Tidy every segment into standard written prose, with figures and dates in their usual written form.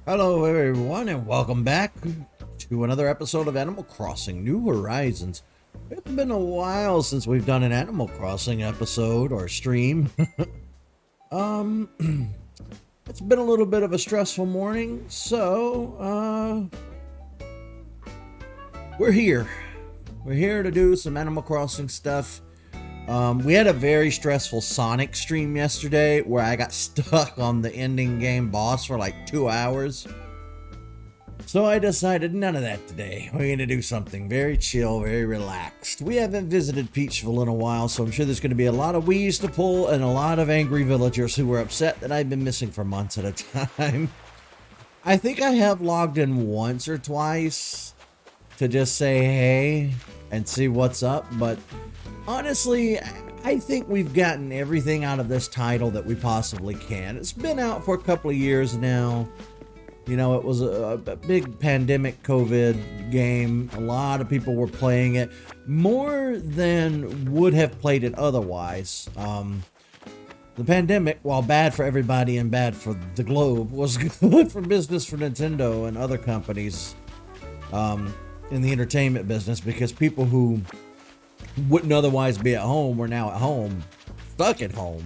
Hello, everyone, and welcome back to another episode of Animal Crossing New Horizons. It's been a while since we've done an Animal Crossing episode or stream. It's been a little bit of a stressful morning, so we're here. We're here to do some Animal Crossing stuff. We had a very stressful Sonic stream yesterday where I got stuck on the ending game boss for like 2 hours. So I decided none of that today. We're going to do something very chill, very relaxed. We haven't visited Peachville in a while, so I'm sure there's going to be a lot of weeds to pull and a lot of angry villagers who were upset that I've been missing for months at a time. I think I have logged in once or twice to just say hey and see what's up, but honestly, I think we've gotten everything out of this title that we possibly can. It's been out for a couple of years now. You know, it was a big pandemic COVID game. A lot of people were playing it more than would have played it otherwise. The pandemic, while bad for everybody and bad for the globe, was good for business for Nintendo and other companies in the entertainment business, because people who wouldn't otherwise be at home were now at home, stuck at home.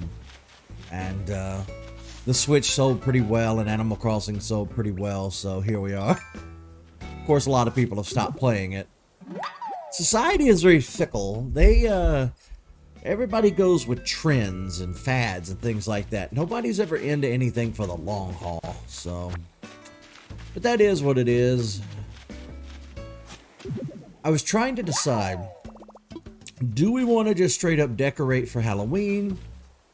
And the Switch sold pretty well and Animal Crossing sold pretty well, so here we are. Of course, a lot of people have stopped playing it. Society is very fickle. Everybody goes with trends and fads and things like that. Nobody's ever into anything for the long haul, so. But that is what it is. I was trying to decide, do we want to just straight up decorate for Halloween?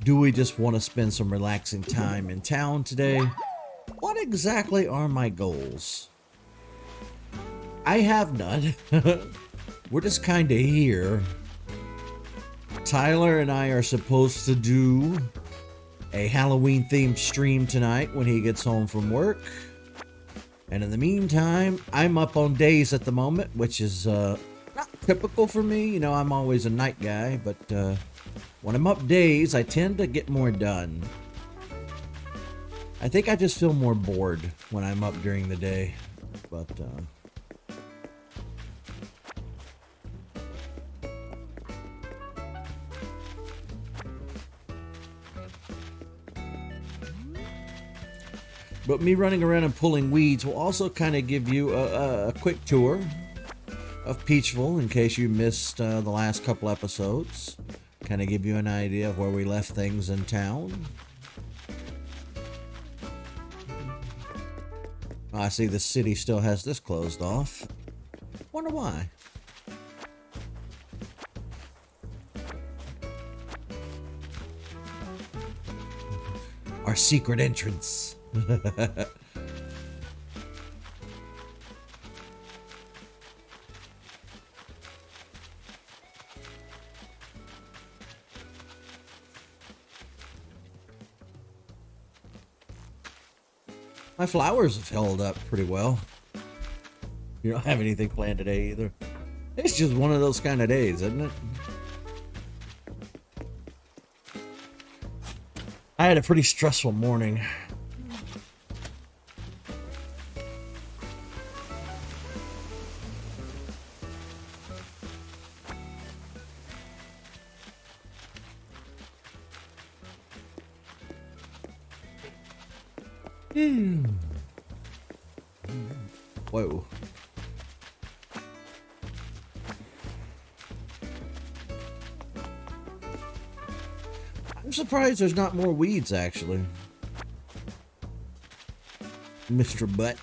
Do we just want to spend some relaxing time in town today? What exactly are my goals? I have none. We're just kind of here. Tyler and I are supposed to do a Halloween themed stream tonight when he gets home from work. And in the meantime, I'm up on days at the moment, which is not typical for me. You know, I'm always a night guy, but when I'm up days, I tend to get more done. I think I just feel more bored when I'm up during the day, but me running around and pulling weeds will also kind of give you a quick tour of Peachville in case you missed the last couple episodes. Kind of give you an idea of where we left things in town. Oh, I see the city still has this closed off. Wonder why. Our secret entrance. My flowers have held up pretty well. You don't have anything planned today either. It's just one of those kind of days, isn't it? I had a pretty stressful morning. Whoa. I'm surprised there's not more weeds, actually. Mr. Butt.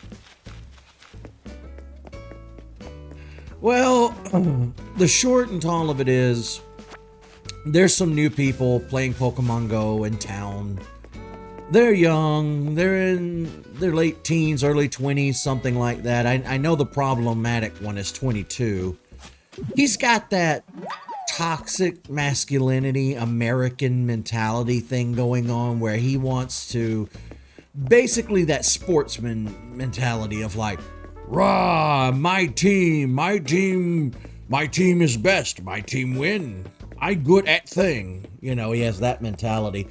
Well, the short and tall of it is, there's some new people playing Pokemon Go in town. They're young, they're in their late teens, early 20s, something like that. I know the problematic one is 22. He's got that toxic masculinity, American mentality thing going on where he wants to, basically that sportsman mentality of like, rah, my team is best, my team win, I good at thing. You know, he has that mentality.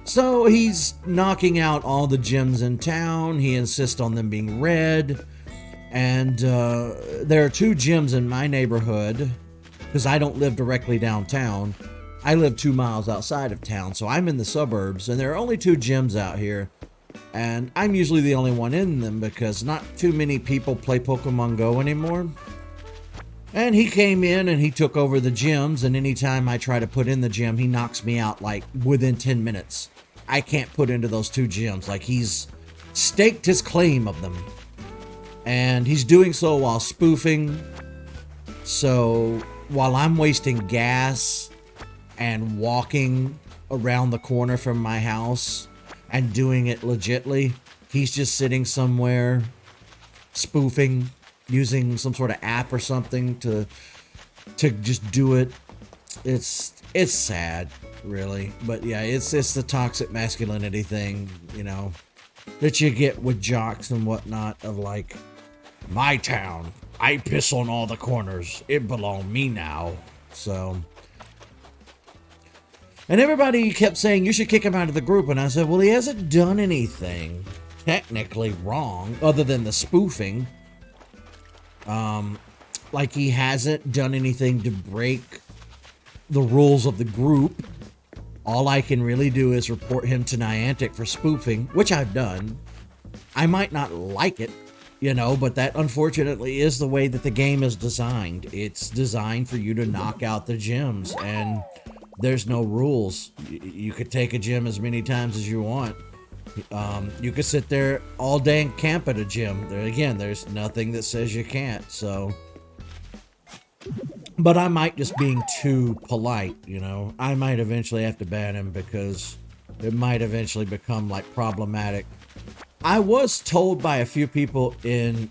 So he's knocking out all the gyms in town. He insists on them being red. And there are 2 gyms in my neighborhood, because I don't live directly downtown. I live 2 miles outside of town, so I'm in the suburbs, and there are only 2 gyms out here. And I'm usually the only one in them because not too many people play Pokemon Go anymore. And he came in and he took over the gyms, and anytime I try to put in the gym, he knocks me out like within 10 minutes. I can't put into those 2 gyms. Like, he's staked his claim of them. And he's doing so while spoofing. So while I'm wasting gas and walking around the corner from my house and doing it legitly, he's just sitting somewhere spoofing, using some sort of app or something to just do it. It's sad, really. But yeah, it's the toxic masculinity thing, you know, that you get with jocks and whatnot, of like, my town, I piss on all the corners, it belong me now. So, and everybody kept saying you should kick him out of the group, and I said, well, he hasn't done anything technically wrong other than the spoofing. Like, he hasn't done anything to break the rules of the group. All I can really do is report him to Niantic for spoofing, which I've done. I might not like it, you know, but that unfortunately is the way that the game is designed. It's designed for you to knock out the gyms, and there's no rules. You could take a gym as many times as you want. You could sit there all day and camp at a gym. Again, there's nothing that says you can't. So, but I might just being too polite, you know. I might eventually have to ban him because it might eventually become like problematic. I was told by a few people in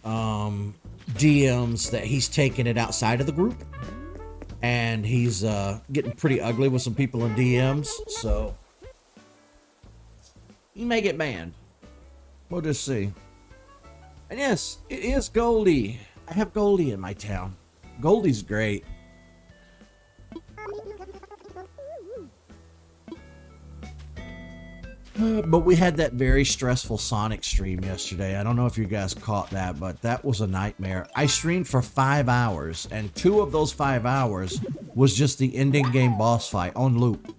DMs that he's taking it outside of the group, and he's getting pretty ugly with some people in DMs, so he may get banned. We'll just see. And yes, it is Goldie. I have Goldie in my town. Goldie's great. But we had that very stressful Sonic stream yesterday. I don't know if you guys caught that, but that was a nightmare. I streamed for 5 hours, and 2 of those 5 hours was just the ending game boss fight on loop.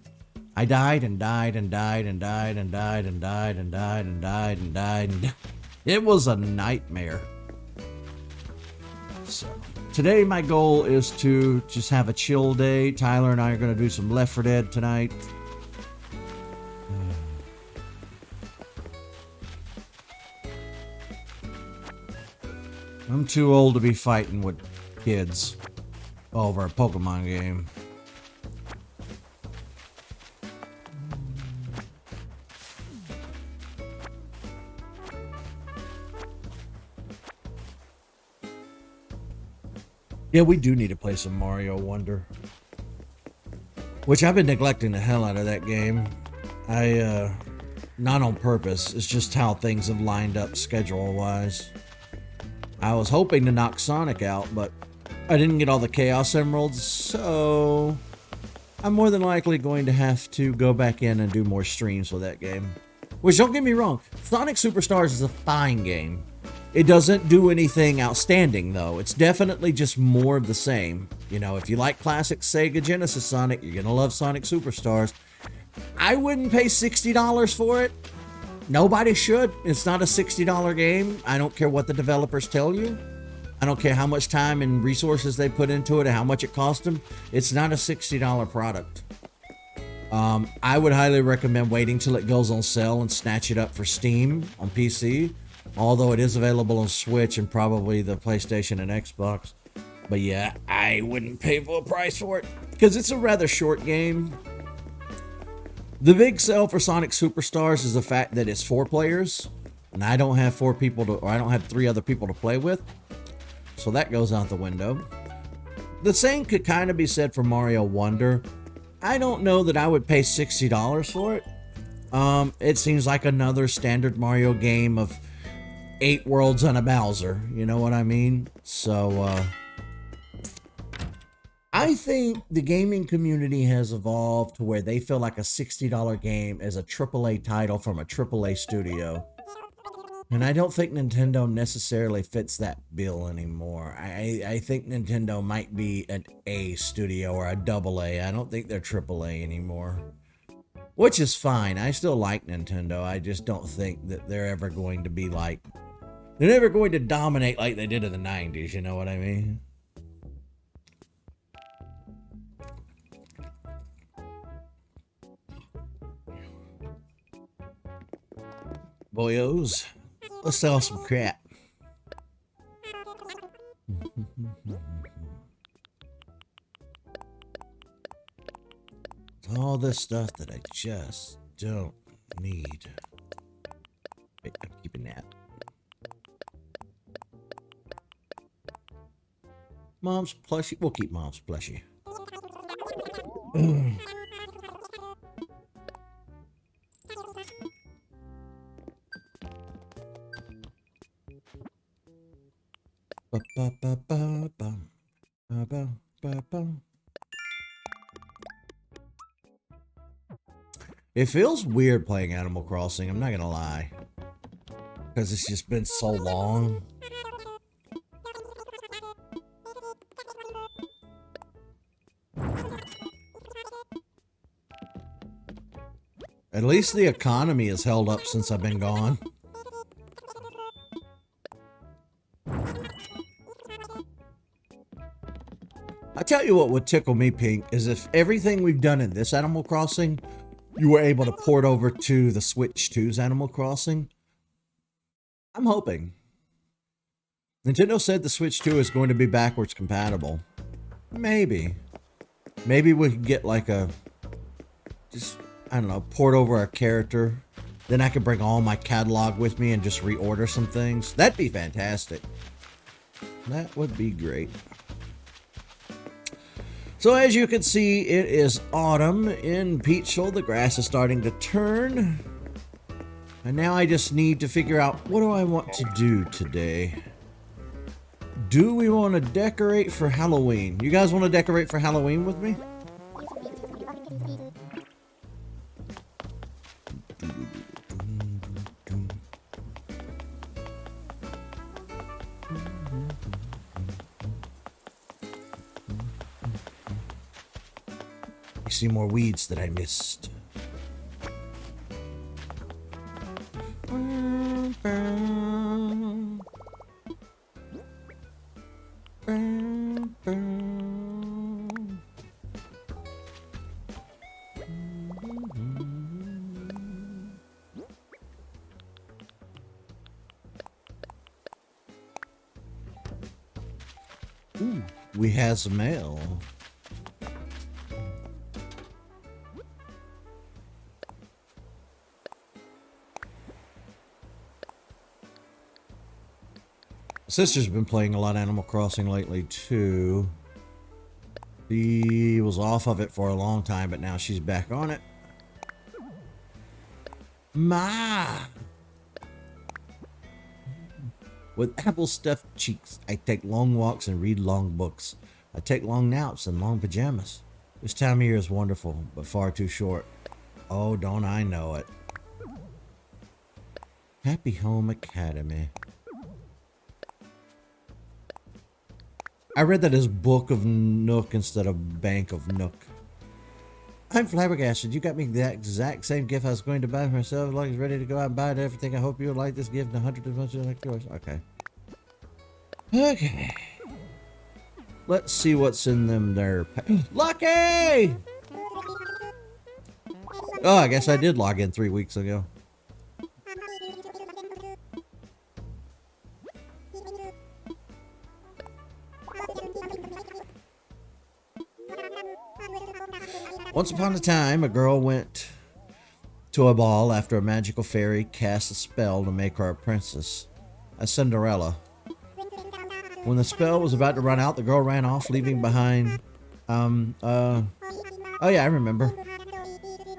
I died and died and died and died and died and died and died and died and died and it was a nightmare. So today my goal is to just have a chill day. Tyler and I are going to do some Left 4 Dead tonight. I'm too old to be fighting with kids over a Pokemon game. Yeah, we do need to play some Mario Wonder. Which I've been neglecting the hell out of that game. Not on purpose. It's just how things have lined up schedule-wise. I was hoping to knock Sonic out, but I didn't get all the Chaos Emeralds, so I'm more than likely going to have to go back in and do more streams with that game. Which, don't get me wrong, Sonic Superstars is a fine game. It doesn't do anything outstanding, though. It's definitely just more of the same. You know, if you like classic Sega Genesis Sonic, you're gonna love Sonic Superstars. I wouldn't pay $60 for it. Nobody should. It's not a $60 game. I don't care what the developers tell you. I don't care how much time and resources they put into it and how much it cost them. It's not a $60 product. I would highly recommend waiting till it goes on sale and snatch it up for Steam on PC. Although it is available on Switch and probably the PlayStation and Xbox. But yeah, I wouldn't pay full price for it because it's a rather short game. The big sell for Sonic Superstars is the fact that it's 4 players, and I don't have 4 people to, or I don't have 3 other people to play with, so that goes out the window. The same could kind of be said for Mario Wonder. I don't know that I would pay $60 for it. It seems like another standard Mario game of 8 worlds and a Bowser, you know what I mean? So, I think the gaming community has evolved to where they feel like a $60 game is a AAA title from a AAA studio. And I don't think Nintendo necessarily fits that bill anymore. I think Nintendo might be an A studio or a AA. I don't think they're AAA anymore. Which is fine. I still like Nintendo. I just don't think that they're ever going to be like... They're never going to dominate like they did in the 90s, you know what I mean? Boyos, let's sell some crap. All this stuff that I just don't need. Wait, I'm keeping that. Mom's plushie. We'll keep Mom's plushie. It feels weird playing Animal Crossing, I'm not gonna lie. Because it's just been so long. At least the economy has held up since I've been gone. I tell you what would tickle me pink is if everything we've done in this Animal Crossing, you were able to port over to the Switch 2's Animal Crossing. I'm hoping. Nintendo said the Switch 2 is going to be backwards compatible. Maybe. Maybe we could get like a... just... I don't know, port over a character. Then I could bring all my catalog with me and just reorder some things. That'd be fantastic. That would be great. So as you can see, it is autumn in Peachville. The grass is starting to turn. And now I just need to figure out, what do I want to do today? Do we want to decorate for Halloween? You guys want to decorate for Halloween with me? I see more weeds that I missed. Ooh, we has mail. Sister's been playing a lot of Animal Crossing lately, too. She was off of it for a long time, but now she's back on it. Ma! With apple-stuffed cheeks, I take long walks and read long books. I take long naps and long pajamas. This time of year is wonderful, but far too short. Oh, don't I know it. Happy Home Academy. I read that as Book of Nook instead of Bank of Nook. I'm flabbergasted. You got me the exact same gift I was going to buy for myself. Like it's ready to go out and buy it. Everything. I hope you'll like this gift 100 as much as like yours. Okay. Okay. Let's see what's in them there. Lucky! Oh, I guess I did log in 3 weeks ago. Once upon a time, a girl went to a ball after a magical fairy cast a spell to make her a princess, a Cinderella. When the spell was about to run out, the girl ran off, leaving behind, oh yeah, I remember.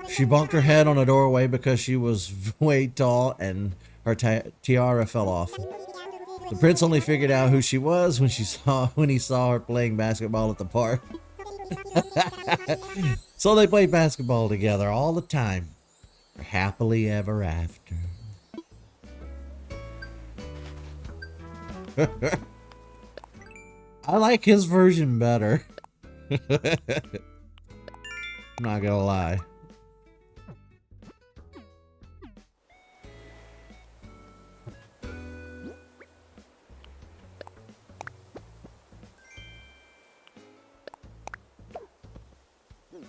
She bumped her head on a doorway because she was way tall and her tiara fell off. The prince only figured out who she was when he saw her playing basketball at the park. So they play basketball together all the time. Happily ever after. I like his version better. I'm not gonna lie.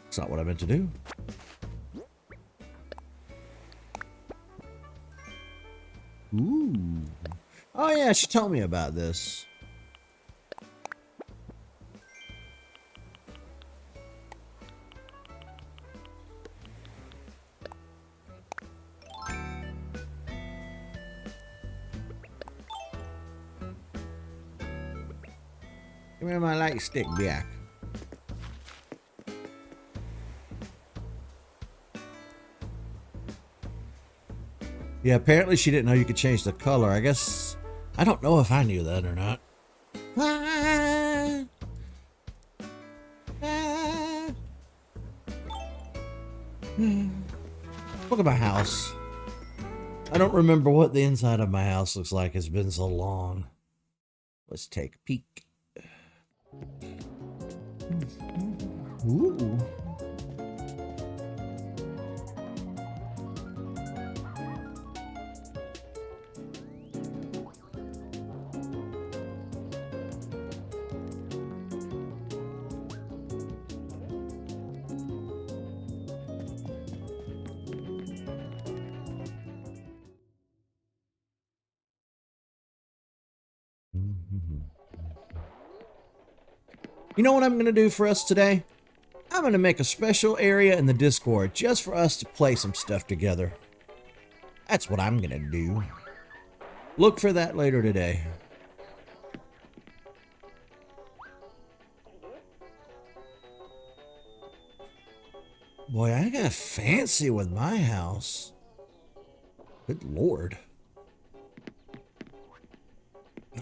It's not what I meant to do. Ooh. Oh yeah, she told me about this. Give me my light stick back. Yeah, apparently she didn't know you could change the color. I guess, I don't know if I knew that or not. Look at my house. I don't remember what the inside of my house looks like. It's been so long. Let's take a peek. Ooh. You know what I'm going to do for us today? I'm going to make a special area in the Discord just for us to play some stuff together. That's what I'm going to do. Look for that later today. Boy, I got fancy with my house. Good Lord.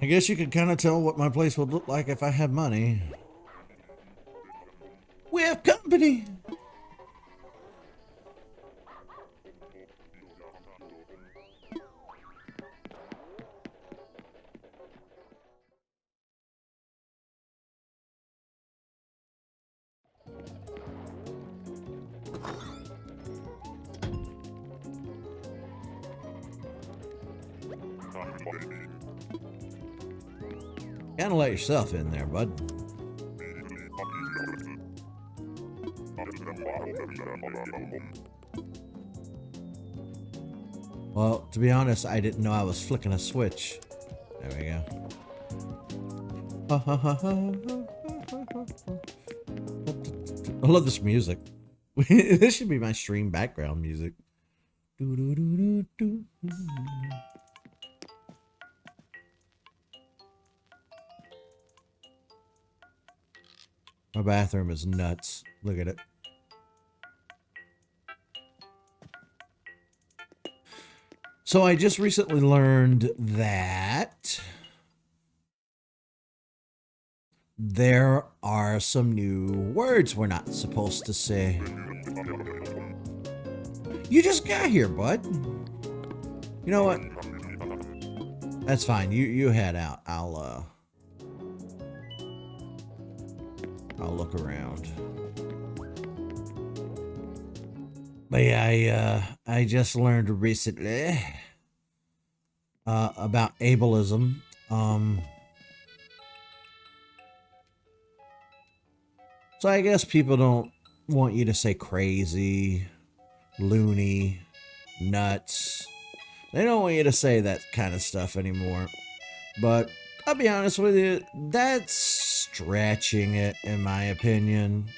I guess you could kind of tell what my place would look like if I had money. We have company. Gotta let yourself in there, bud. Well, to be honest, I didn't know I was flicking a switch. There we go. I love this music. This should be my stream background music. My bathroom is nuts. Look at it. So I just recently learned that there are some new words we're not supposed to say. You just got here, bud. You know what? That's fine. You head out. I'll look around. But yeah, I just learned recently about ableism. So I guess people don't want you to say crazy, loony, nuts. They don't want you to say that kind of stuff anymore. But I'll be honest with you, that's stretching it, in my opinion.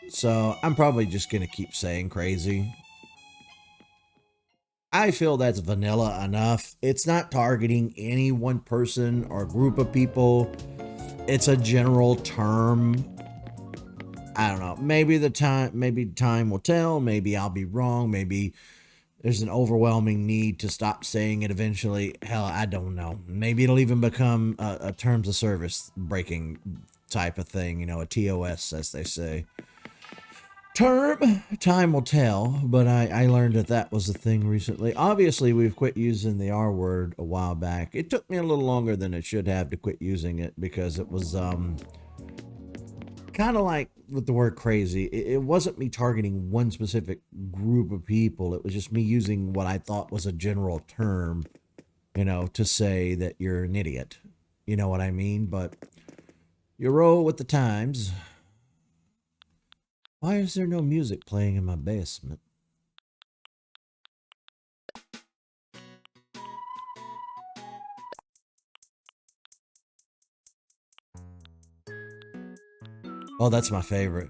So I'm probably just gonna keep saying crazy. I feel that's vanilla enough. It's not targeting any one person or group of people. It's a general term. I don't know. Maybe time will tell. Maybe I'll be wrong. Maybe there's an overwhelming need to stop saying it eventually. Hell, I don't know. Maybe it'll even become a terms of service breaking type of thing, you know, a TOS, as they say. Term, time will tell, but I learned that was a thing recently. Obviously, we've quit using the R word a while back. It took me a little longer than it should have to quit using it because it was kind of like with the word crazy. It wasn't me targeting one specific group of people. It was just me using what I thought was a general term, you know, to say that you're an idiot. You know what I mean? But you roll with the times. Why is there no music playing in my basement? Oh, that's my favorite.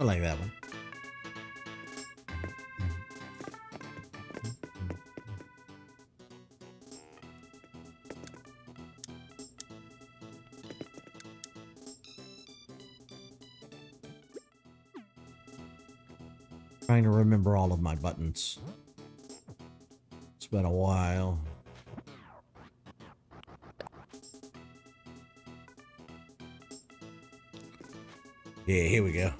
I like that one. Trying to remember all of my buttons. It's been a while. Yeah, here we go.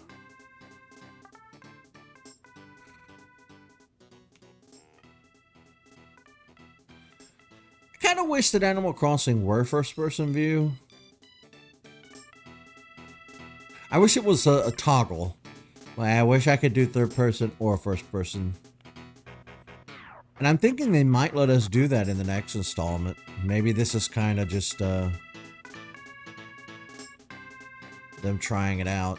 I kind of wish that Animal Crossing were first-person view. I wish it was a toggle. Like, I wish I could do third-person or first-person. And I'm thinking they might let us do that in the next installment. Maybe this is kind of just them trying it out.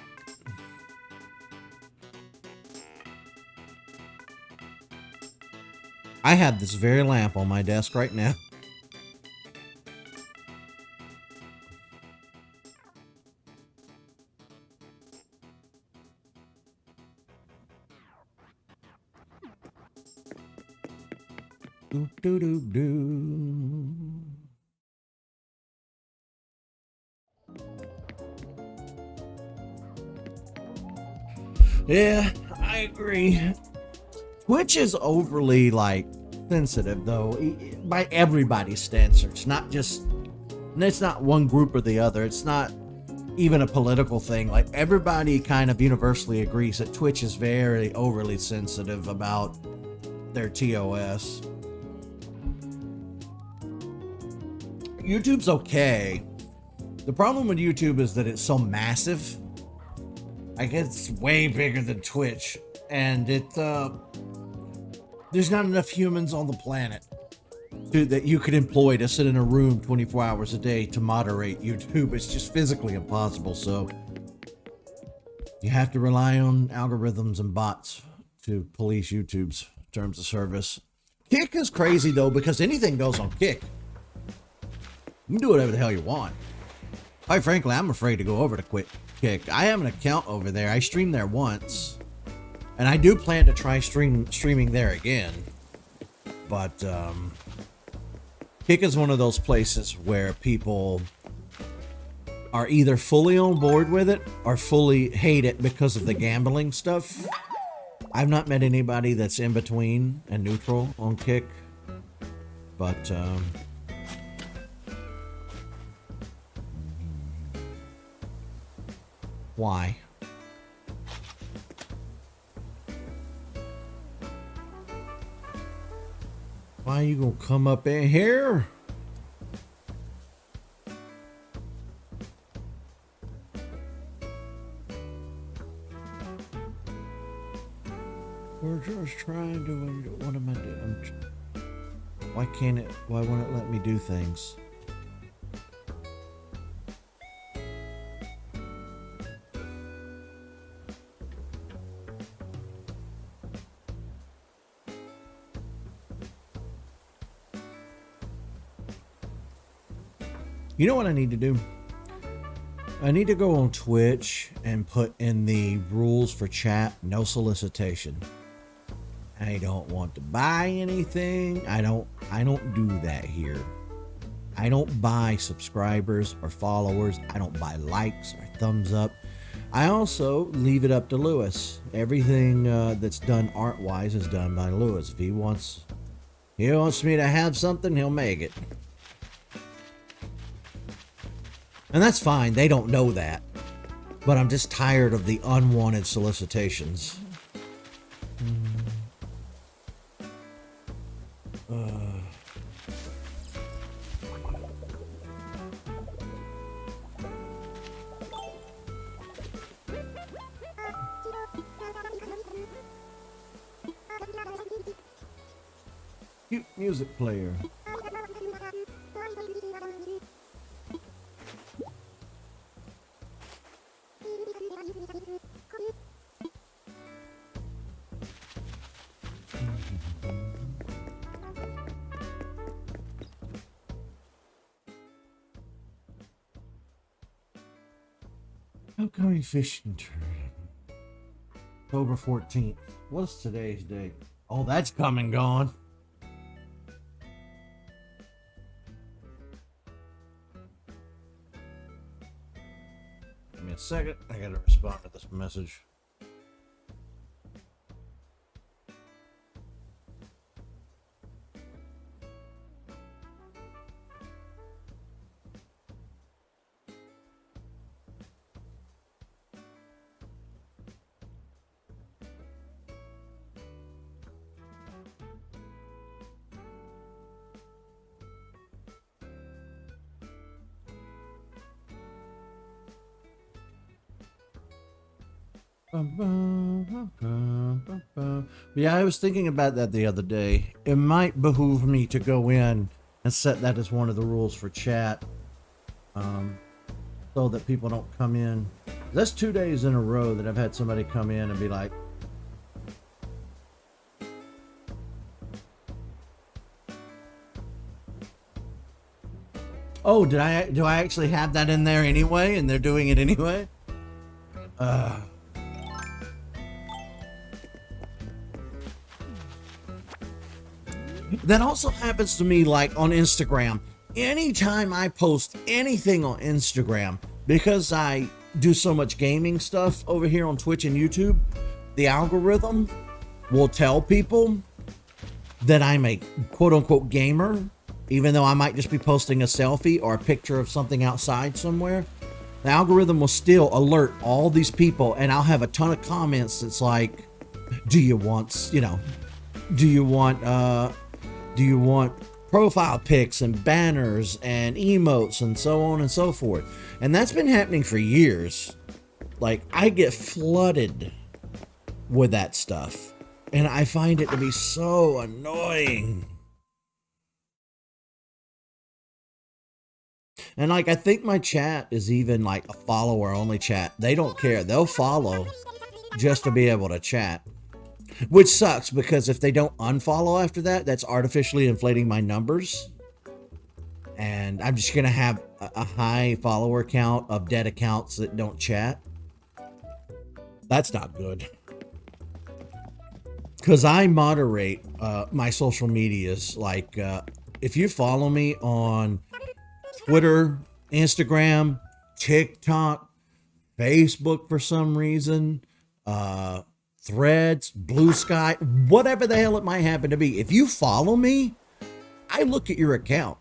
I have this very lamp on my desk right now. Do do do do. Yeah, I agree. Twitch is overly, like, sensitive, though, by everybody's standards. Not just, and it's not one group or the other. It's not even a political thing. Like, everybody kind of universally agrees that Twitch is very overly sensitive about their TOS. YouTube's okay. The problem with YouTube is that it's so massive. Like, it's way bigger than Twitch. And there's not enough humans on the planet that you could employ to sit in a room 24 hours a day to moderate YouTube. It's just physically impossible. So you have to rely on algorithms and bots to police YouTube's terms of service. Kick is crazy, though, because anything goes on Kick. You can do whatever the hell you want. Quite frankly, I'm afraid to go over to Kick. I have an account over there. I streamed there once. And I do plan to try streaming there again. But Kick is one of those places where people are either fully on board with it or fully hate it because of the gambling stuff. I've not met anybody that's in between and neutral on Kick. But why? Why you gonna come up in here? We're just trying to. What am I doing? Why can't it? Why won't it let me do things? You know what I need to do? I need to go on Twitch and put in the rules for chat, no solicitation. I don't want to buy anything. I don't do that here. I don't buy subscribers or followers. I don't buy likes or thumbs up. I also leave it up to Lewis. Everything that's done art-wise is done by Lewis. If he wants me to have something, he'll make it. And that's fine. They don't know that. But I'm just tired of the unwanted solicitations. Cute music player. Upcoming fishing tournament. October 14th. What's today's date? Oh, that's come and gone. Give me a second. I gotta respond to this message. Yeah, I was thinking about that the other day. It might behoove me to go in and set that as one of the rules for chat, so that people don't come in. That's 2 days in a row that I've had somebody come in and be like, "Oh, do I actually have that in there anyway?" And they're doing it anyway. That also happens to me, like on Instagram. Anytime I post anything on Instagram, because I do so much gaming stuff over here on Twitch and YouTube, the algorithm will tell people that I'm a quote-unquote gamer, even though I might just be posting a selfie or a picture of something outside somewhere. The algorithm will still alert all these people, and I'll have a ton of comments that's like, do you want profile pics and banners and emotes and so on and so forth. And that's been happening for years. Like, I get flooded with that stuff, and I find it to be so annoying. And like, I think my chat is even like a follower only chat. They don't care. They'll follow just to be able to chat. Which sucks, because if they don't unfollow after that, that's artificially inflating my numbers. And I'm just going to have a high follower count of dead accounts that don't chat. That's not good. Because I moderate my social medias. Like, if you follow me on Twitter, Instagram, TikTok, Facebook for some reason, Threads, Blue Sky, whatever the hell it might happen to be. If you follow me, I look at your account.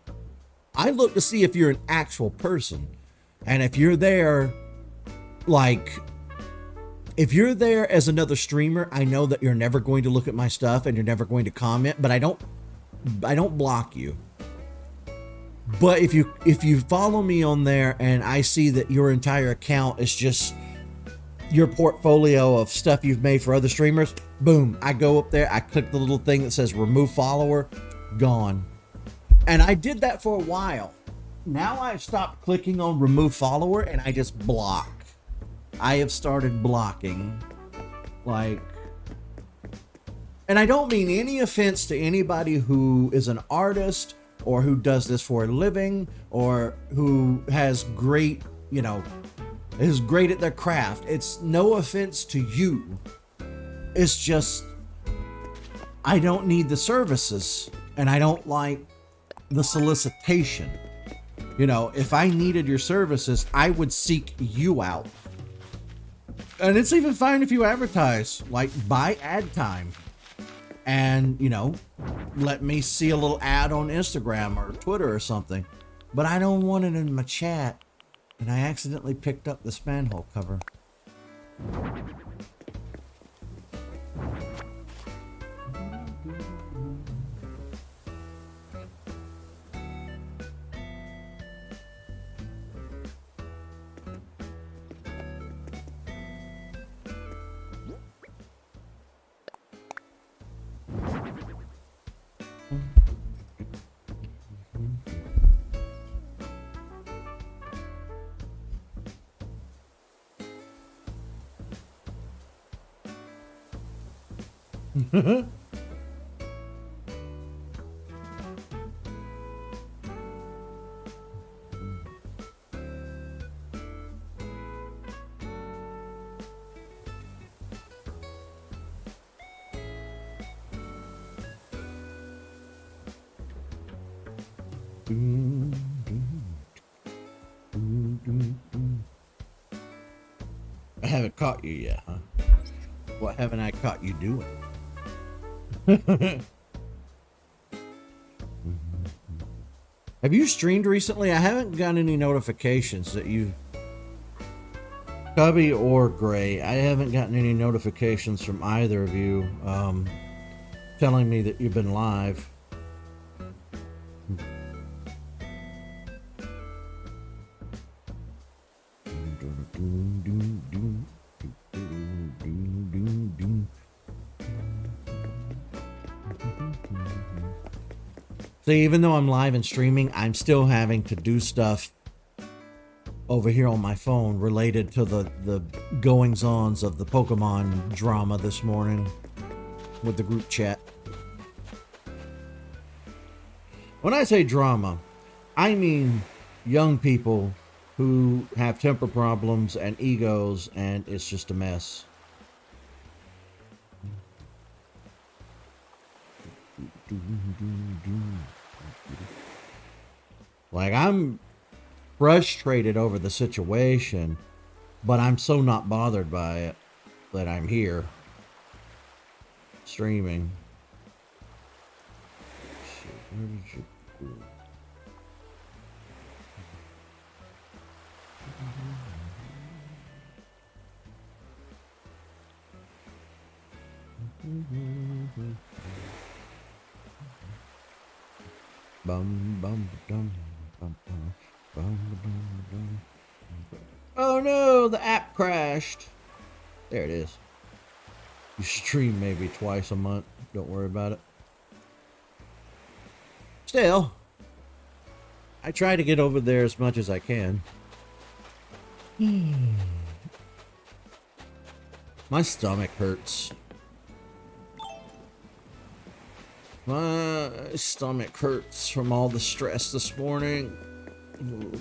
I look to see if you're an actual person. And if you're there, like, if you're there as another streamer, I know that you're never going to look at my stuff and you're never going to comment, but I don't block you. But if you follow me on there and I see that your entire account is just your portfolio of stuff you've made for other streamers, boom, I go up there, I click the little thing that says remove follower, gone. And I did that for a while. Now I've stopped clicking on remove follower and I just block. I have started blocking. Like, and I don't mean any offense to anybody who is an artist or who does this for a living, or who has great, is great at their craft. It's no offense to you. It's just, I don't need the services, and I don't like the solicitation. If I needed your services, I would seek you out. And it's even fine if you advertise, like buy ad time. And, let me see a little ad on Instagram or Twitter or something. But I don't want it in my chat. And I accidentally picked up this manhole cover. I haven't caught you yet, huh? What haven't I caught you doing? Have you streamed recently? I haven't gotten any notifications that you... Cubby or Gray, I haven't gotten any notifications from either of you telling me that you've been live. So even though I'm live and streaming, I'm still having to do stuff over here on my phone related to the goings-ons of the Pokemon drama this morning with the group chat. When I say drama, I mean young people who have temper problems and egos, and it's just a mess. Like, I'm frustrated over the situation, but I'm so not bothered by it that I'm here streaming. Shit, where did you go? Oh no, the app crashed. There it is. You stream maybe twice a month. Don't worry about it. Still, I try to get over there as much as I can. My stomach hurts. My stomach hurts from all the stress this morning. Ooh.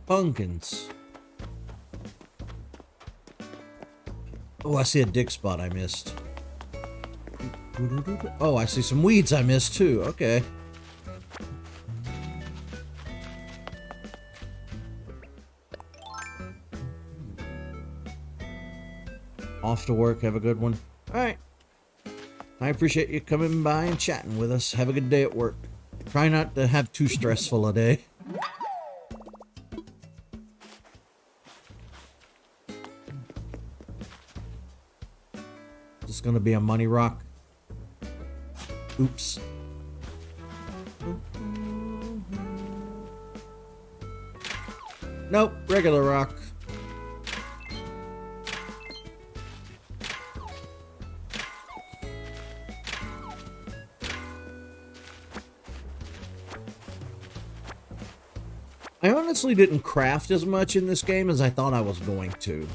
Pumpkins. Oh, I see a dick spot I missed. Oh, I see some weeds I missed too. Okay. Off to work. Have a good one. All right. I appreciate you coming by and chatting with us. Have a good day at work. Try not to have too stressful a day. It's gonna be a money rock. Oops. Nope, regular rock. I honestly didn't craft as much in this game as I thought I was going to.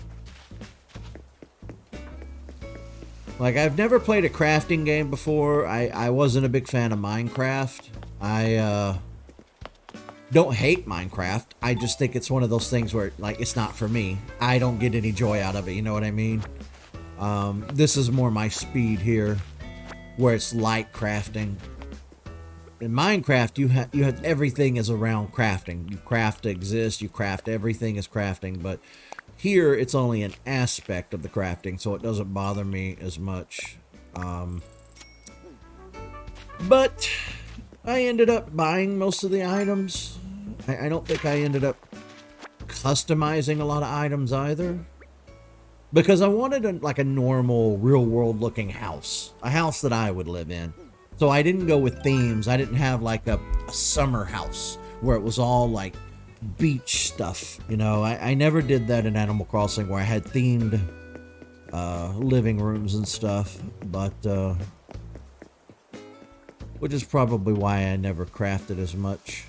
Like, I've never played a crafting game before. I wasn't a big fan of Minecraft. I don't hate Minecraft. I just think it's one of those things where, like, it's not for me. I don't get any joy out of it, you know what I mean? This is more my speed here, where it's like crafting. In Minecraft, you have everything is around crafting. You craft to exist, you craft, everything is crafting, but here it's only an aspect of the crafting, so it doesn't bother me as much. But I ended up buying most of the items. I don't think I ended up customizing a lot of items either, because I wanted like a normal, real-world looking house. A house that I would live in. So I didn't go with themes. I didn't have like a summer house where it was all like beach stuff. You know, I never did that in Animal Crossing where I had themed living rooms and stuff. But, which is probably why I never crafted as much.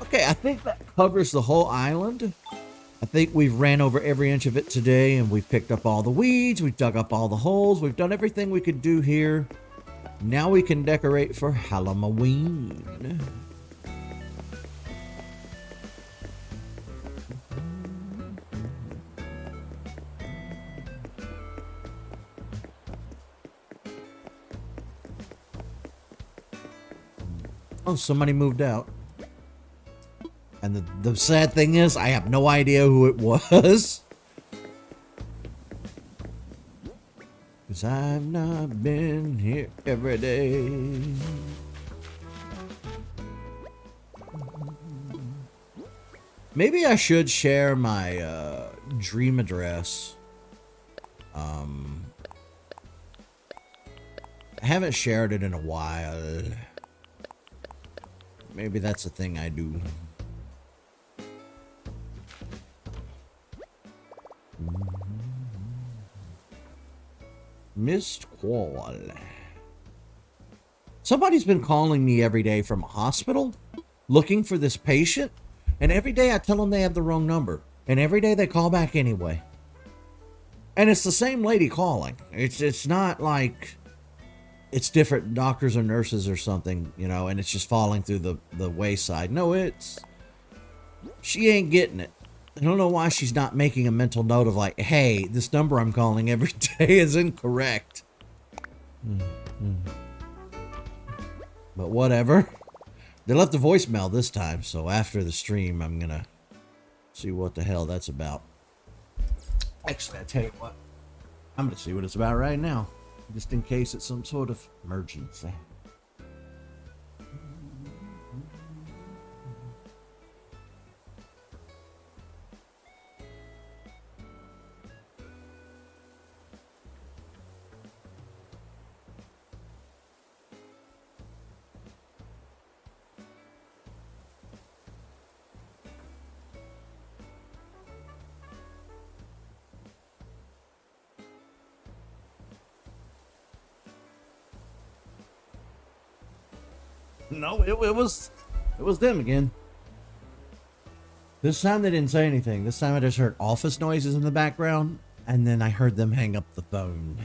Okay, I think that covers the whole island. I think we've ran over every inch of it today, and we've picked up all the weeds, we've dug up all the holes, we've done everything we could do here. Now we can decorate for Halloween. Oh, somebody moved out. And the sad thing is, I have no idea who it was. Because I've not been here every day. Maybe I should share my dream address. I haven't shared it in a while. Maybe that's a thing I do. Missed call. Somebody's been calling me every day from a hospital looking for this patient, and every day I tell them they have the wrong number, and every day they call back anyway. And it's the same lady calling. It's not like it's different doctors or nurses or something, you know, and it's just falling through the wayside. No, she ain't getting it. I don't know why she's not making a mental note of like, hey, this number I'm calling every day is incorrect. But whatever. They left a voicemail this time, so after the stream, I'm gonna see what the hell that's about. Actually, I tell you what, I'm gonna see what it's about right now, just in case it's some sort of emergency. No, it was them again. This time they didn't say anything. This time I just heard office noises in the background, and then I heard them hang up the phone.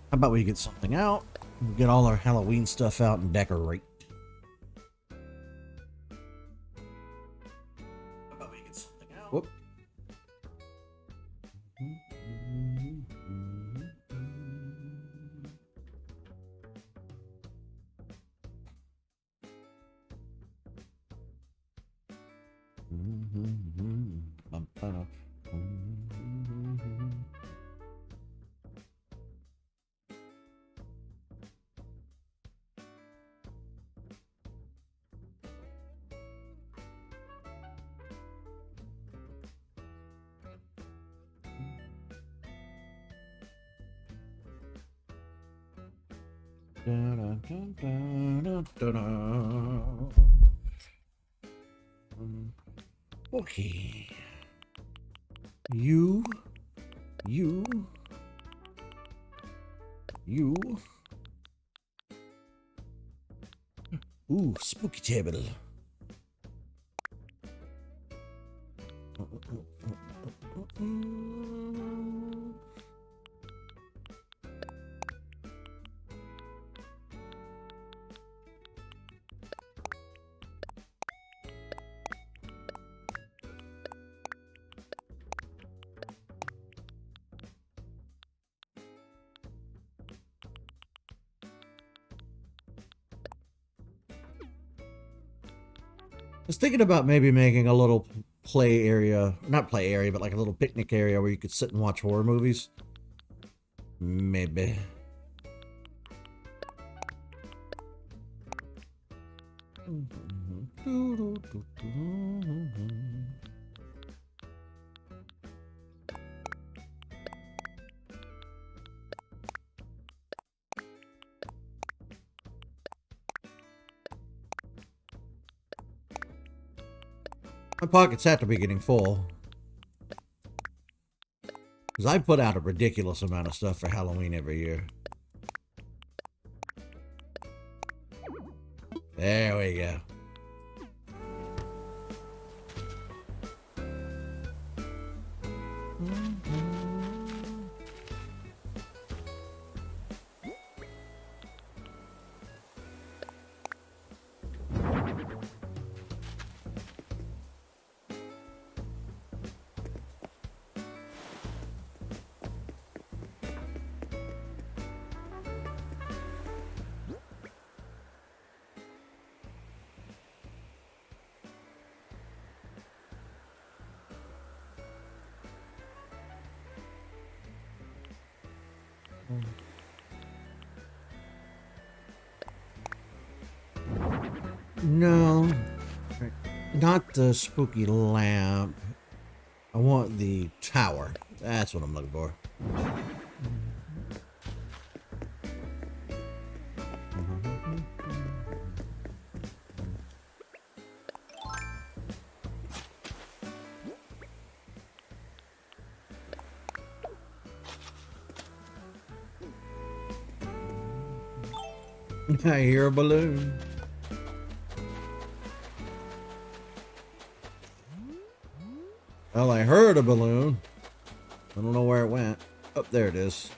How about we get something out? We get all our Halloween stuff out and decorate. How about we get something out? Whoop. Okay. You. Ooh, spooky table. I was thinking about maybe making a little play area, not play area, but like a little picnic area where you could sit and watch horror movies. Maybe. My pockets have to be getting full. Because I put out a ridiculous amount of stuff for Halloween every year. There we go. No, not the spooky lamp. I want the tower. That's what I'm looking for. I hear a balloon. Well, I heard a balloon. I don't know where it went. Oh, there it is.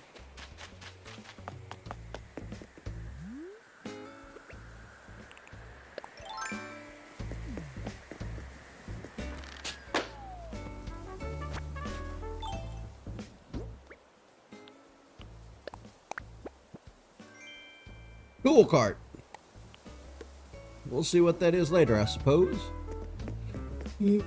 Cool cart. We'll see what that is later, I suppose. The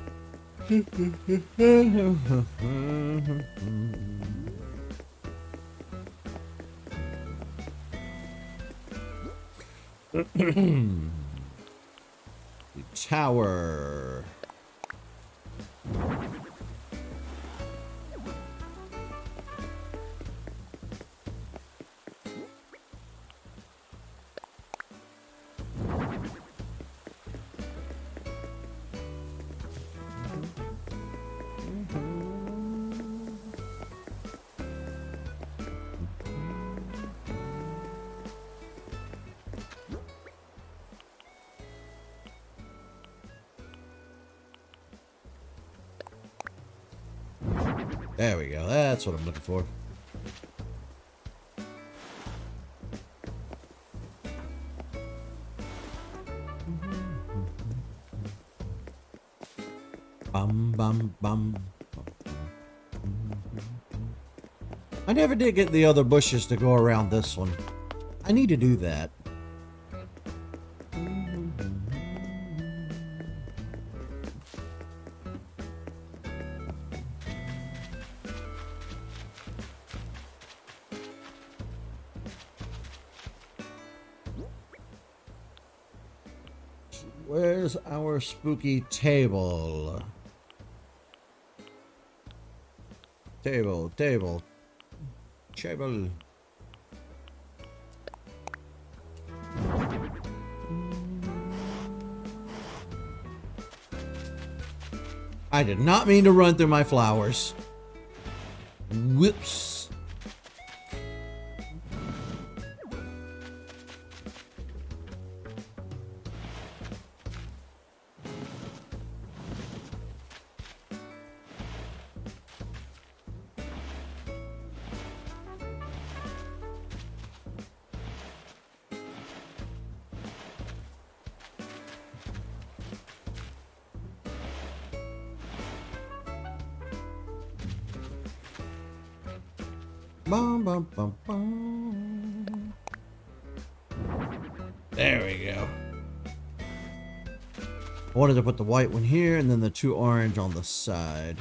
tower. There we go. That's what I'm looking for. Bum, bum, bum. I never did get the other bushes to go around this one. I need to do that. Where's our spooky table? Table. I did not mean to run through my flowers. Whoops. Bum, bum, bum, bum. There we go. I wanted to put the white one here and then the 2 orange on the side.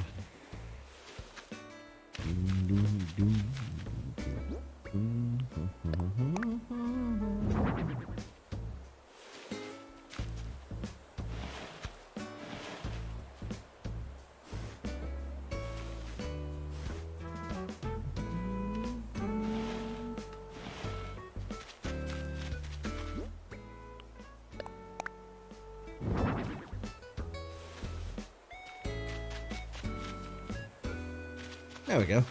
There we go.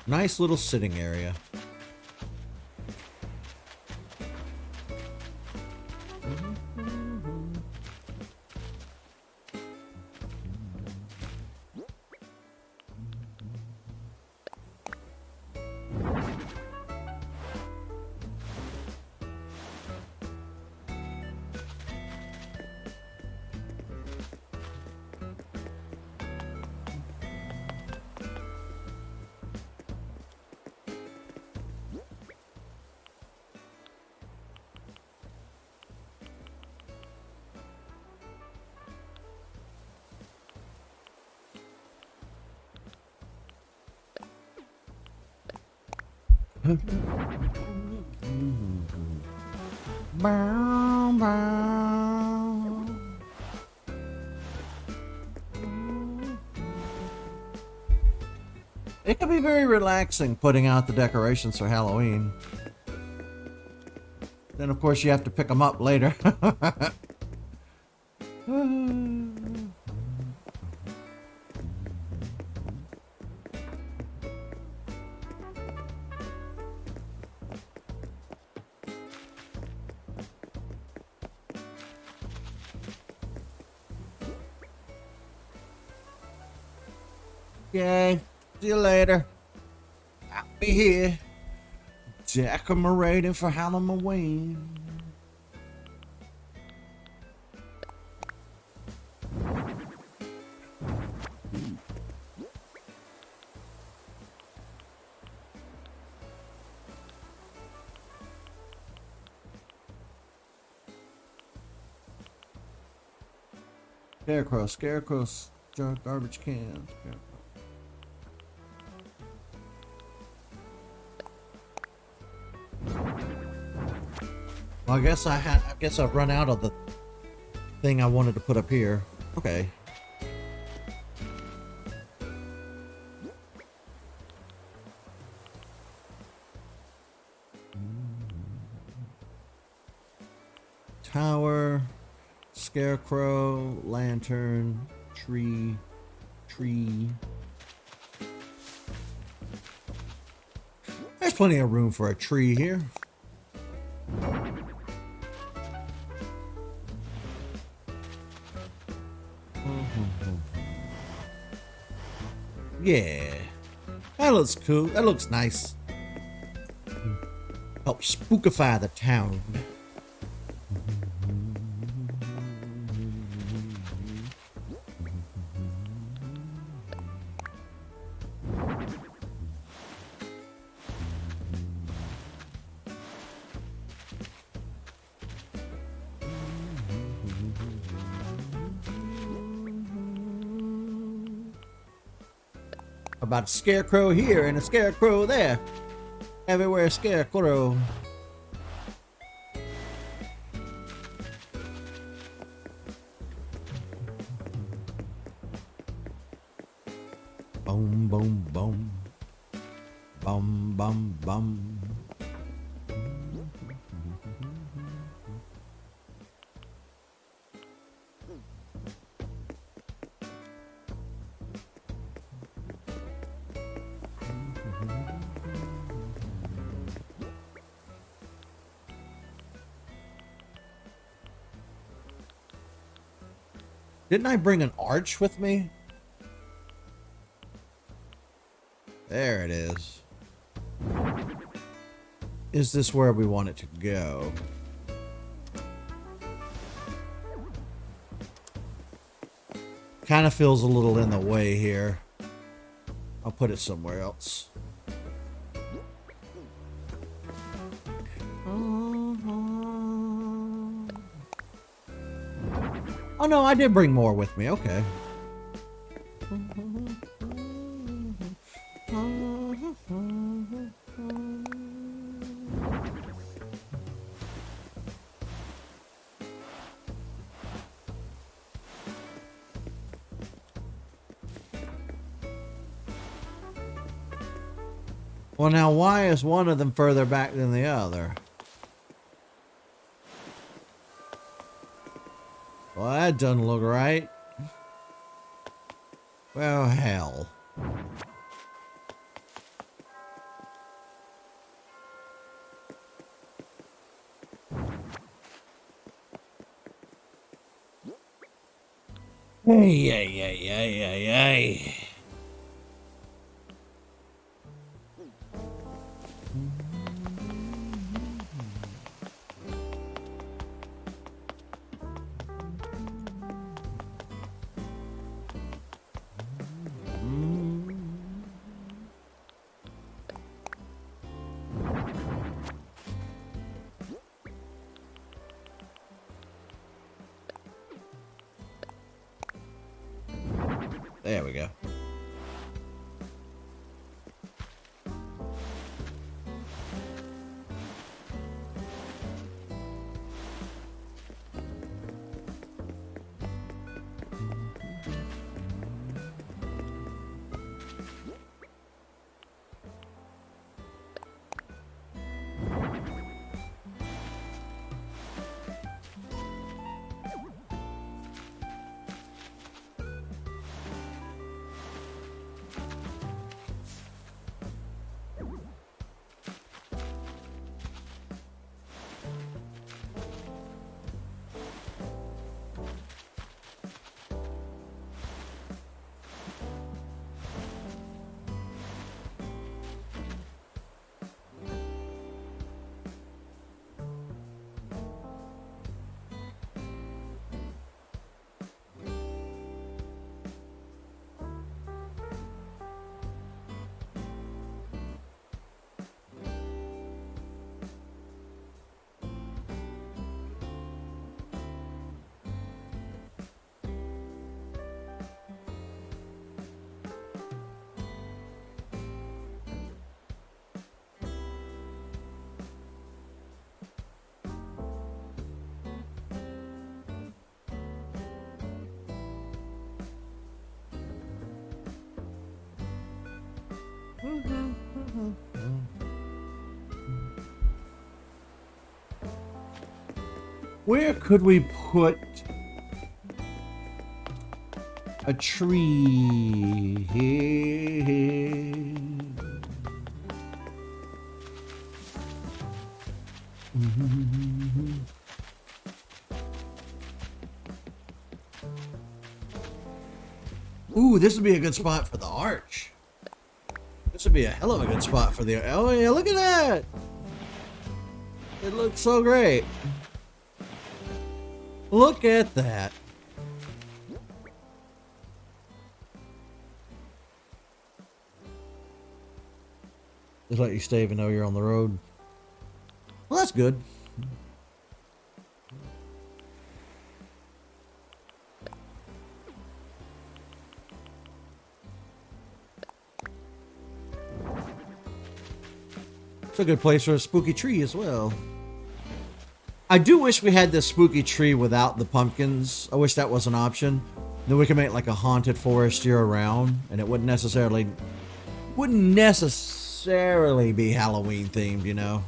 Nice little sitting area. Bow, bow. It can be very relaxing putting out the decorations for Halloween. Then of course you have to pick them up later. Okay, see you later. I'll be here decorating for Halloween. Scarecrows, garbage cans. Well, I guess I've run out of the thing I wanted to put up here. Okay. Tower, scarecrow, lantern, tree. There's plenty of room for a tree here. Yeah, that looks cool. That looks nice. Help spookify the town. About a scarecrow here and a scarecrow there. Everywhere a scarecrow. Boom, boom, boom. Bum, bum, bum. Didn't I bring an arch with me? There it is. Is this where we want it to go? Kind of feels a little in the way here. I'll put it somewhere else. Oh no, I did bring more with me. Okay. Well, now why is one of them further back than the other? Well, that doesn't look right. Well, hell. Hey. There we go. Where could we put a tree here? Ooh, this would be a good spot for the arch. This would be a hell of a good spot for the... Oh yeah, look at that! It looks so great. Look at that. Just let you stay even though you're on the road. Well, that's good. It's a good place for a spooky tree as well. I do wish we had this spooky tree without the pumpkins. I wish that was an option. Then we could make like a haunted forest year round, and it wouldn't necessarily be Halloween themed, you know.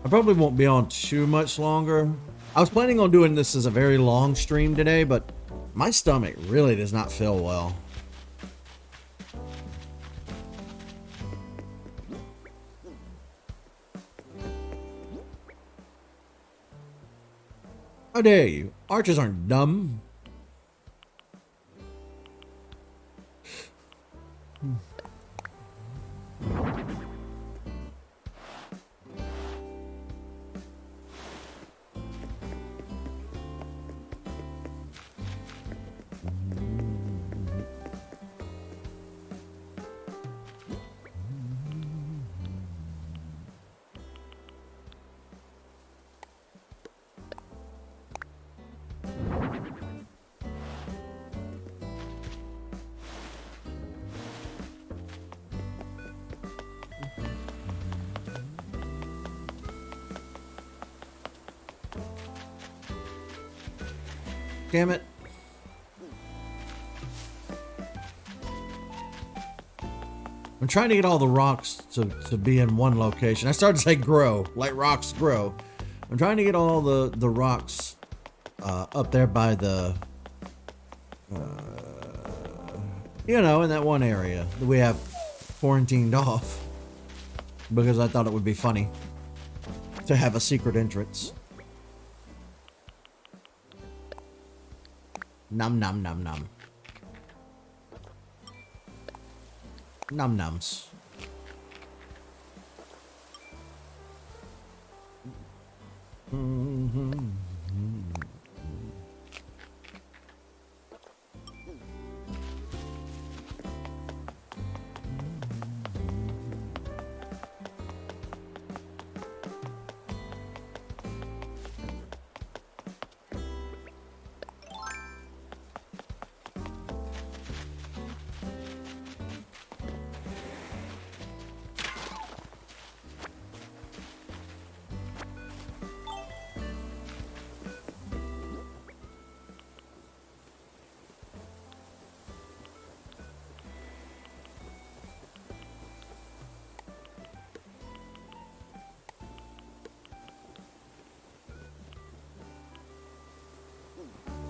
I probably won't be on too much longer. I was planning on doing this as a very long stream today, but my stomach really does not feel well. How dare you? Archers aren't dumb. Damn it. I'm trying to get all the rocks to be in one location. I started to say grow, like rocks grow. I'm trying to get all the rocks up there by the, you know, in that one area that we have quarantined off. Because I thought it would be funny to have a secret entrance. Num num num num. Num nums.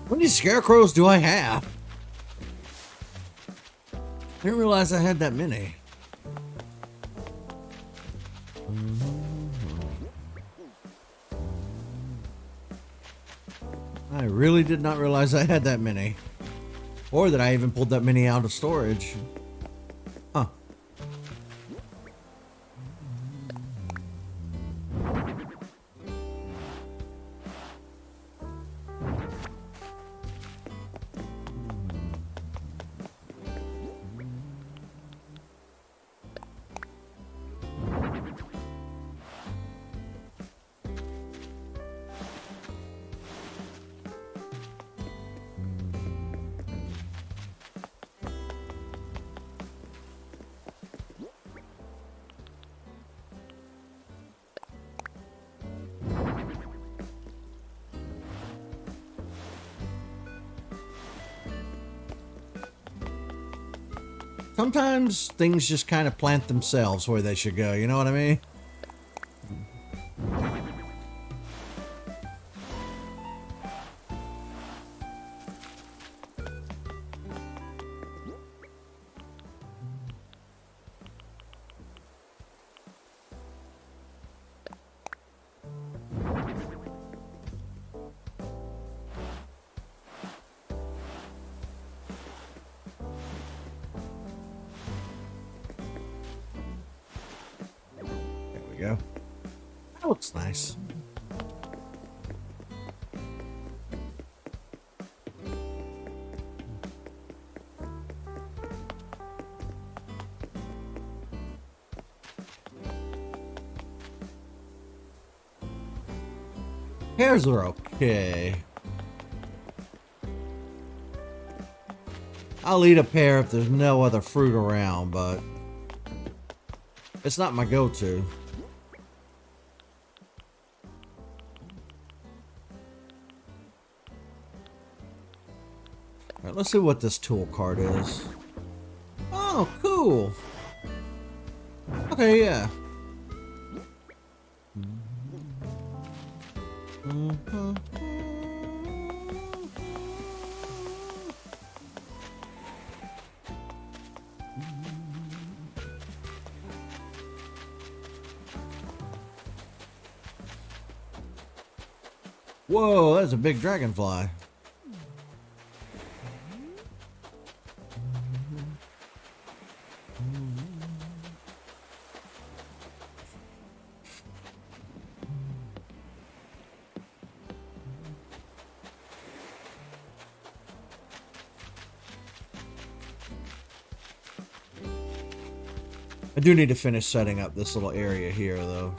How many scarecrows do I have? I didn't realize I had that many. I really did not realize I had that many. Or that I even pulled that many out of storage. Huh. Sometimes things just kind of plant themselves where they should go, you know what I mean? Go. That looks nice. Pears are okay. I'll eat a pear if there's no other fruit around, but it's not my go-to. Alright, let's see what this tool card is. Oh, cool. Okay, yeah. Mm-hmm. Whoa, that's a big dragonfly. I do need to finish setting up this little area here, though.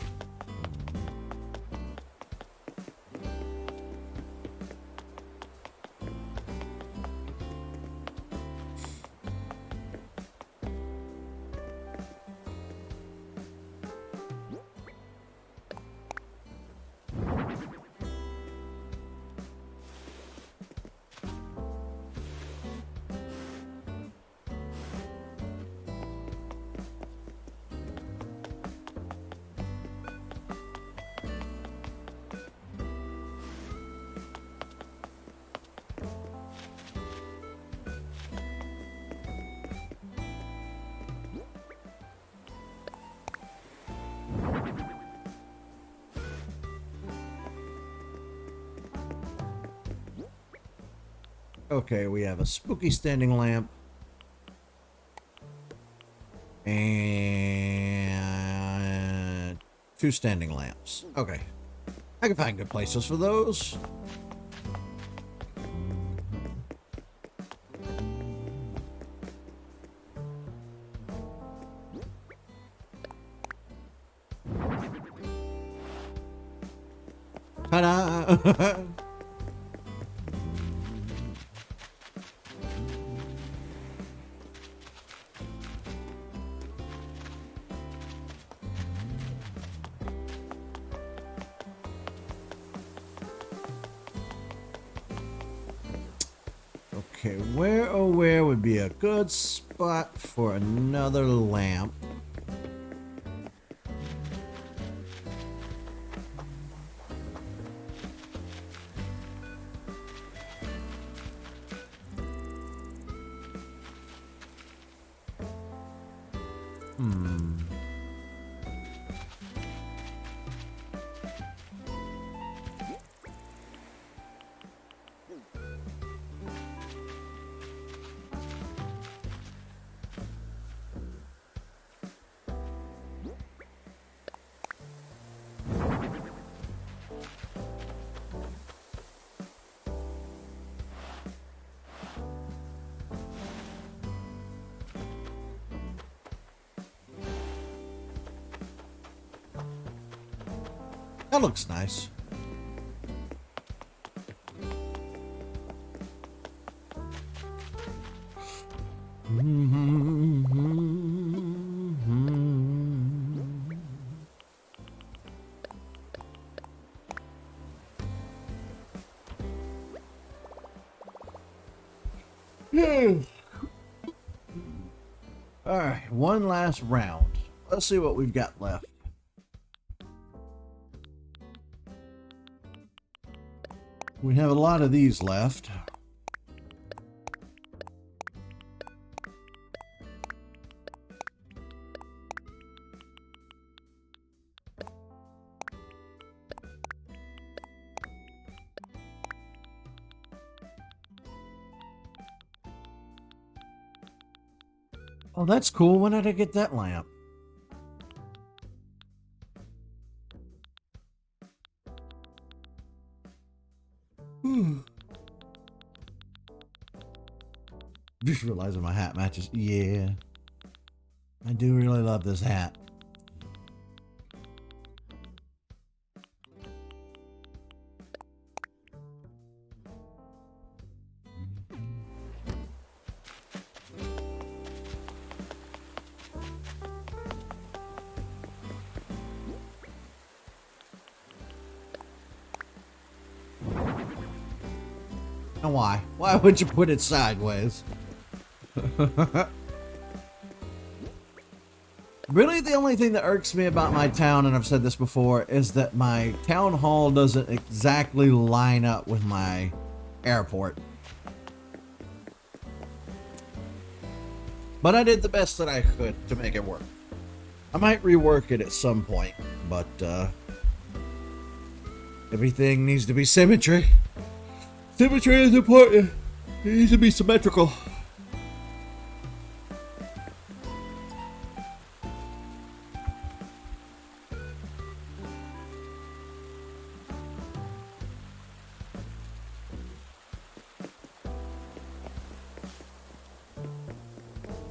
Okay, we have a spooky standing lamp. And 2 standing lamps. Okay. I can find good places for those. Ta-da! Okay, where would be a good spot for another lamp? That looks nice. All right, one last round. Let's see what we've got left. We have a lot of these left. Oh, that's cool. When did I get that lamp? Just realizing my hat matches. Yeah. I do really love this hat. And why? Why would you put it sideways? Really, the only thing that irks me about my town, and I've said this before, is that my town hall doesn't exactly line up with my airport. But I did the best that I could to make it work. I might rework it at some point, but everything needs to be symmetry. Symmetry is important. It needs to be symmetrical.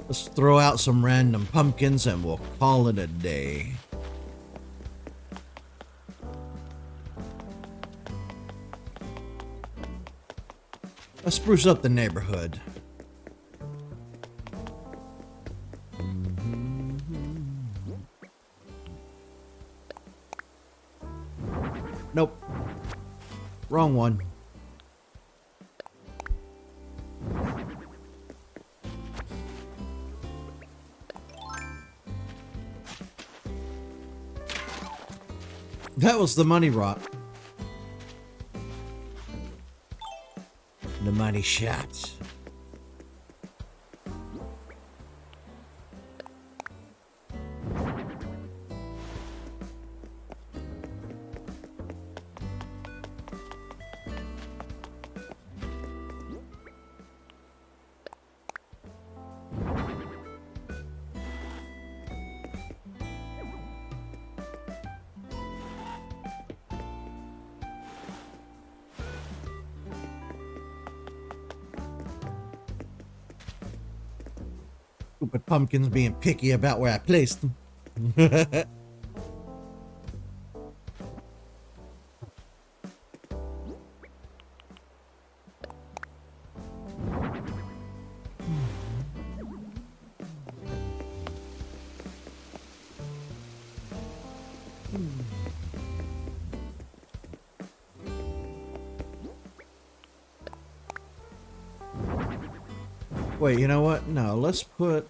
Let's throw out some random pumpkins and we'll call it a day. Let's spruce up the neighborhood. Nope. Wrong one. That was the money rock. The money shot. Stupid pumpkins being picky about where I placed them. Wait, you know what? No, let's put,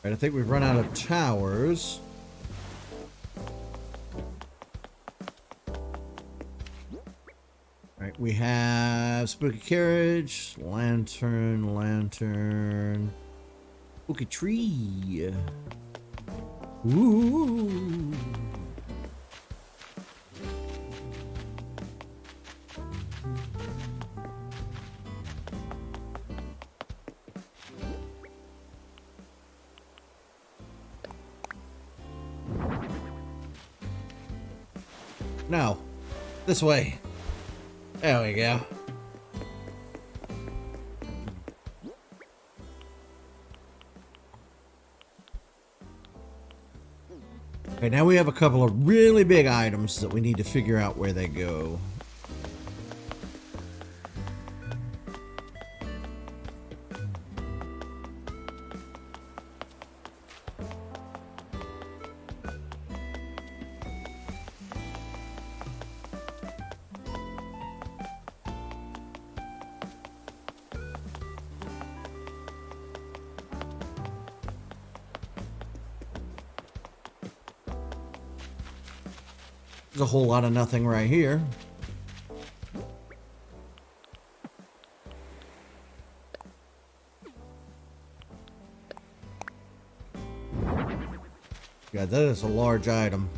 I think we've run out of towers. Alright, we have spooky carriage, lantern, spooky tree. Ooh. No, this way. There we go. Okay, now we have a couple of really big items that we need to figure out where they go. There's a whole lot of nothing right here. Yeah, that is a large item.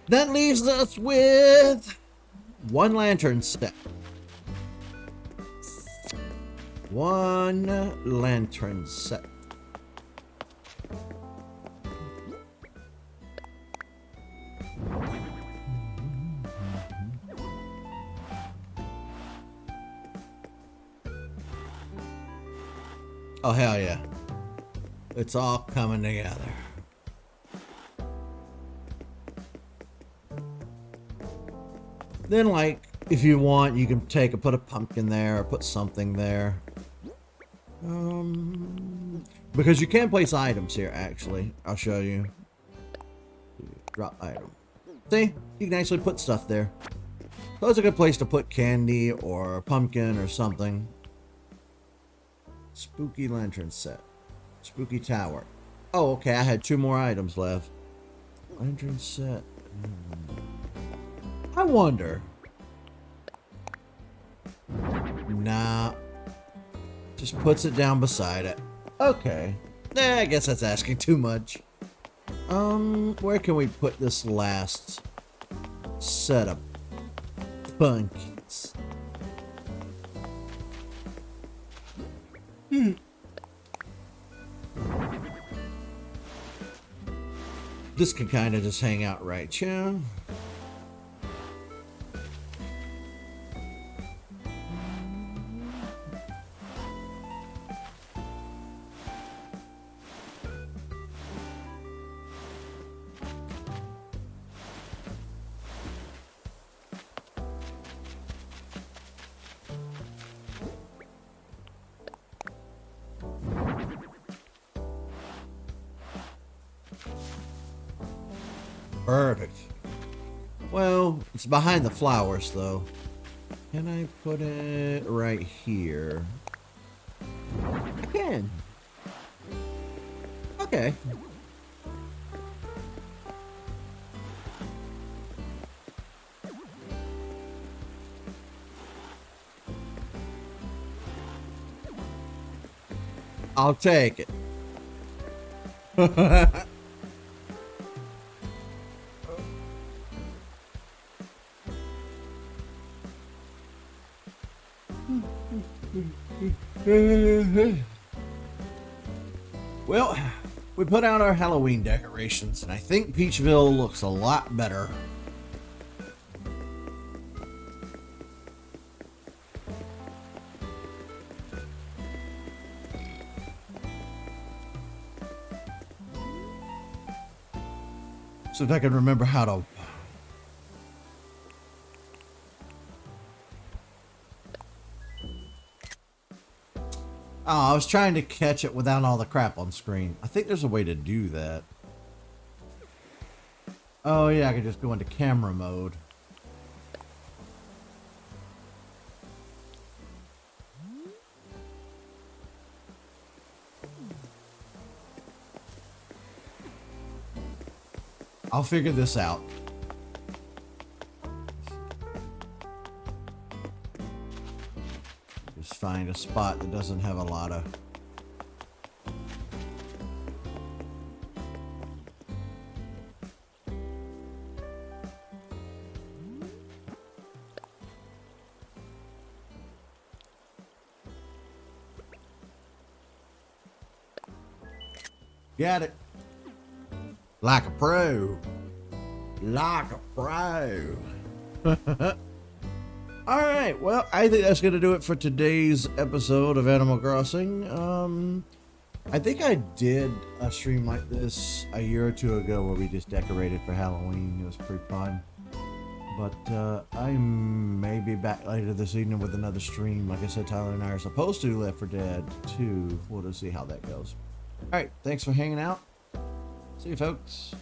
That leaves us with one lantern set. One lantern set. Oh, hell yeah. It's all coming together. Then, like, if you want, you can put a pumpkin there or put something there. Because you can place items here, actually. I'll show you. Drop item. See? You can actually put stuff there. So it's a good place to put candy or a pumpkin or something. Spooky lantern set. Spooky tower. Oh, okay. I had 2 more items left. Lantern set. I wonder. Nah. Just puts it down beside it. Okay. I guess that's asking too much. Where can we put this last set of pumpkins? This can kind of just hang out right here. Perfect. Well, it's behind the flowers, though. Can I put it right here? I can. Okay. I'll take it. Well, we put out our Halloween decorations, and I think Peachville looks a lot better. So if I can remember how to... Oh, I was trying to catch it without all the crap on screen. I think there's a way to do that. Oh yeah, I could just go into camera mode. I'll figure this out. Just find a spot that doesn't have a lot of... Got it. Like a pro. Like a pro. Alright, well, I think that's going to do it for today's episode of Animal Crossing. I think I did a stream like this a year or two ago where we just decorated for Halloween. It was pretty fun. But I may be back later this evening with another stream. Like I said, Tyler and I are supposed to Left 4 Dead 2. We'll just see how that goes. Alright, thanks for hanging out. See you, folks.